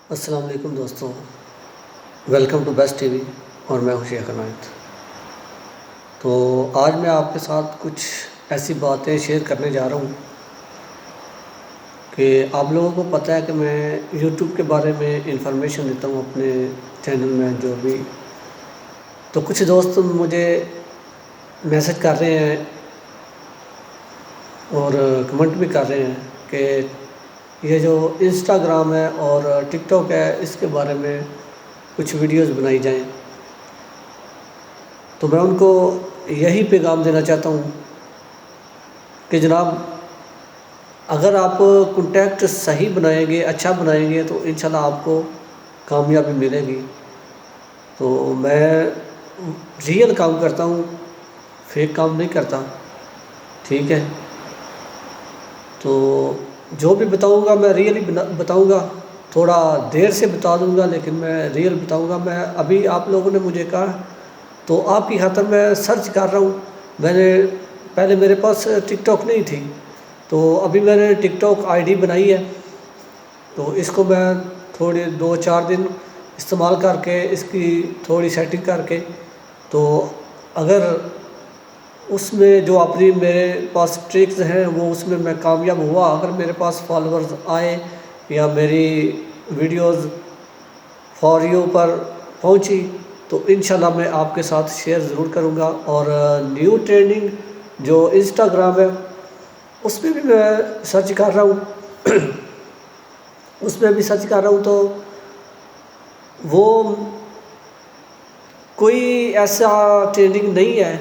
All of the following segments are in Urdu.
السلام علیکم دوستوں، welcome to best T V اور میں ہوں شیخ عنایت۔ تو آج میں آپ کے ساتھ کچھ ایسی باتیں شیئر کرنے جا رہا ہوں کہ آپ لوگوں کو پتہ ہے کہ میں یوٹیوب کے بارے میں انفارمیشن دیتا ہوں اپنے چینل میں جو بھی، تو کچھ دوست مجھے میسج کر رہے ہیں اور کمنٹ بھی کر رہے ہیں کہ یہ جو انسٹاگرام ہے اور ٹک ٹاک ہے اس کے بارے میں کچھ ویڈیوز بنائی جائیں۔ تو میں ان کو یہی پیغام دینا چاہتا ہوں کہ جناب، اگر آپ کنٹیکٹ صحیح بنائیں گے، اچھا بنائیں گے تو انشاءاللہ آپ کو کامیابی ملے گی۔ تو میں ریئل کام کرتا ہوں، فیک کام نہیں کرتا، ٹھیک ہے؟ تو جو بھی بتاؤں گا میں ریئل ہی بتاؤں گا، تھوڑا دیر سے بتا دوں گا لیکن میں ریئل بتاؤں گا۔ میں ابھی آپ لوگوں نے مجھے کہا تو آپ کی خاطر میں سرچ کر رہا ہوں۔ میں نے پہلے میرے پاس ٹک ٹاک نہیں تھی، تو ابھی میں نے ٹک ٹاک آئی ڈی بنائی ہے، تو اس کو میں تھوڑے 2-4 دن استعمال کر کے اس کی تھوڑی سیٹنگ کر کے، تو اگر اس میں جو اپنی میرے پاس ٹرکس ہیں وہ اس میں کامیاب ہوا، اگر میرے پاس فالورز آئے یا میری ویڈیوز فار یو پر پہنچی تو انشاءاللہ میں آپ کے ساتھ شیئر ضرور کروں گا۔ اور نیو ٹرینڈنگ جو انسٹاگرام ہے اس میں بھی میں سرچ کر رہا ہوں اس میں بھی سرچ کر رہا ہوں، تو وہ کوئی ایسا ٹرینڈنگ نہیں ہے۔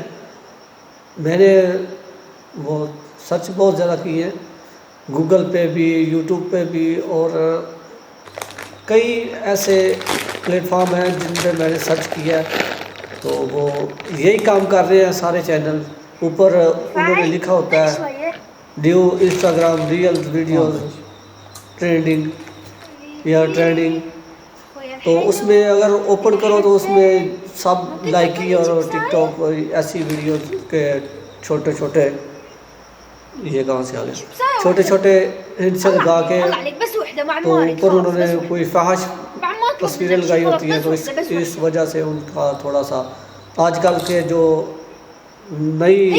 میں نے وہ سرچ بہت زیادہ کی ہے، گوگل پہ بھی، یوٹیوب پہ بھی، اور کئی ایسے پلیٹ فارم ہیں جن پہ میں نے سرچ کیا ہے، تو وہ یہی کام کر رہے ہیں سارے چینل۔ اوپر انہوں نے لکھا ہوتا ہے new Instagram real videos trending یا ٹرینڈنگ، تو اس میں اگر اوپن کرو تو اس میں سب لائکی اور ٹک ٹاک ایسی ویڈیوز کے چھوٹے چھوٹے، یہ کہاں سے آ گئے، چھوٹے چھوٹے ہنٹ سے لگا کے، تو اوپر انہوں نے کوئی فحش تصویریں لگائی ہوتی ہیں، تو اس وجہ سے ان کا تھوڑا سا آج کل کے جو نئی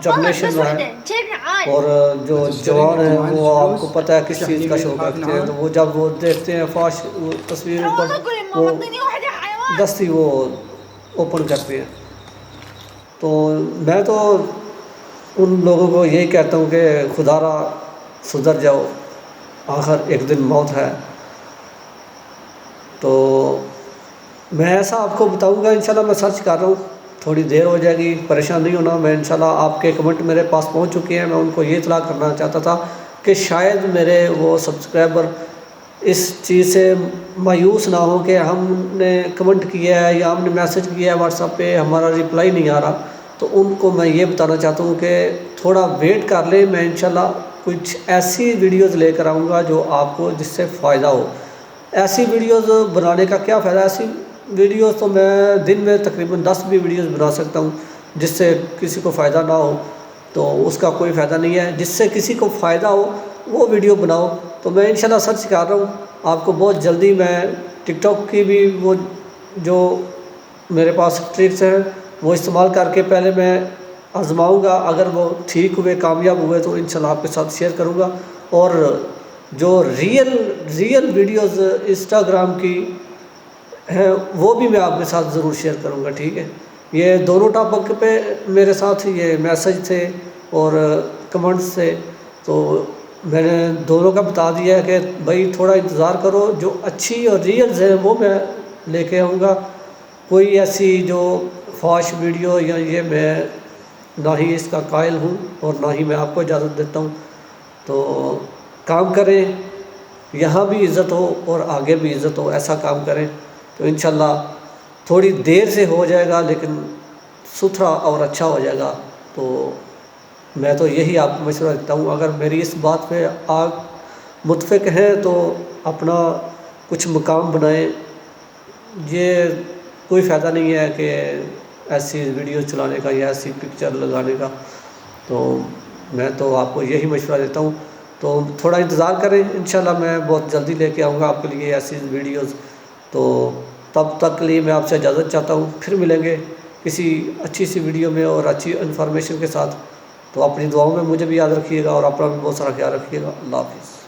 جنریشن ہے اور جو جوان ہیں وہ آپ کو پتہ ہے کس چیز کا شوق رکھتے ہیں، تو وہ جب وہ دیکھتے ہیں فحش تصویریں پر وہ دستی وہ اوپن کرتے ہیں۔ تو میں تو ان لوگوں کو یہی کہتا ہوں کہ خدا را سدھر جاؤ، آخر ایک دن موت ہے۔ تو میں ایسا آپ کو بتاؤں گا، انشاءاللہ میں سرچ کر رہا ہوں، تھوڑی دیر ہو جائے گی، پریشان نہیں ہونا۔ میں انشاءاللہ آپ کے کمنٹ میرے پاس پہنچ چکے ہیں، میں ان کو یہ اطلاع کرنا چاہتا تھا کہ شاید میرے وہ سبسکرائبر اس چیز سے مایوس نہ ہو کہ ہم نے کمنٹ کیا ہے یا ہم نے میسج کیا ہے واٹس ایپ پہ، ہمارا رپلائی نہیں آ رہا، تو ان کو میں یہ بتانا چاہتا ہوں کہ تھوڑا ویٹ کر لیں۔ میں انشاءاللہ کچھ ایسی ویڈیوز لے کر آؤں گا جو آپ کو جس سے فائدہ ہو۔ ایسی ویڈیوز بنانے کا کیا فائدہ؟ ایسی ویڈیوز تو میں دن میں تقریباً 10 بھی ویڈیوز بنا سکتا ہوں، جس سے کسی کو فائدہ نہ ہو تو اس کا کوئی فائدہ نہیں ہے۔ جس سے کسی کو فائدہ ہو وہ ویڈیو بناؤ۔ تو میں انشاءاللہ سرچ کر رہا ہوں، آپ کو بہت جلدی میں ٹک ٹاک کی بھی وہ جو میرے پاس ٹرکس ہیں وہ استعمال کر کے پہلے میں آزماؤں گا، اگر وہ ٹھیک ہوئے، کامیاب ہوئے تو انشاءاللہ آپ کے ساتھ شیئر کروں گا۔ اور جو ریئل ویڈیوز انسٹاگرام کی ہیں وہ بھی میں آپ کے ساتھ ضرور شیئر کروں گا، ٹھیک ہے؟ یہ دونوں ٹاپک پہ میرے ساتھ یہ میسج تھے اور کمنٹس تھے، تو میں نے دونوں کا بتا دیا ہے کہ بھائی تھوڑا انتظار کرو، جو اچھی اور ریئلز ہیں وہ میں لے کے آؤں گا۔ کوئی ایسی جو فحش ویڈیو یا یہ میں نہ ہی اس کا قائل ہوں اور نہ ہی میں آپ کو اجازت دیتا ہوں۔ تو کام کریں، یہاں بھی عزت ہو اور آگے بھی عزت ہو، ایسا کام کریں تو انشاءاللہ تھوڑی دیر سے ہو جائے گا لیکن ستھرا اور اچھا ہو جائے گا۔ تو میں تو یہی آپ کو مشورہ دیتا ہوں، اگر میری اس بات پہ آپ متفق ہیں تو اپنا کچھ مقام بنائیں۔ یہ کوئی فائدہ نہیں ہے کہ ایسی ویڈیو چلانے کا یا ایسی پکچر لگانے کا، تو میں تو آپ کو یہی مشورہ دیتا ہوں تو تھوڑا انتظار کریں، انشاءاللہ میں بہت جلدی لے کے آؤں گا آپ کے لیے ایسی ویڈیوز۔ تو تب تک کے لیے میں آپ سے اجازت چاہتا ہوں، پھر ملیں گے کسی اچھی سی ویڈیو میں اور اچھی انفارمیشن کے ساتھ۔ تو اپنی دعاؤں میں مجھے بھی یاد رکھیے گا اور اپنا بھی بہت سارا خیال رکھیے گا۔ اللہ حافظ۔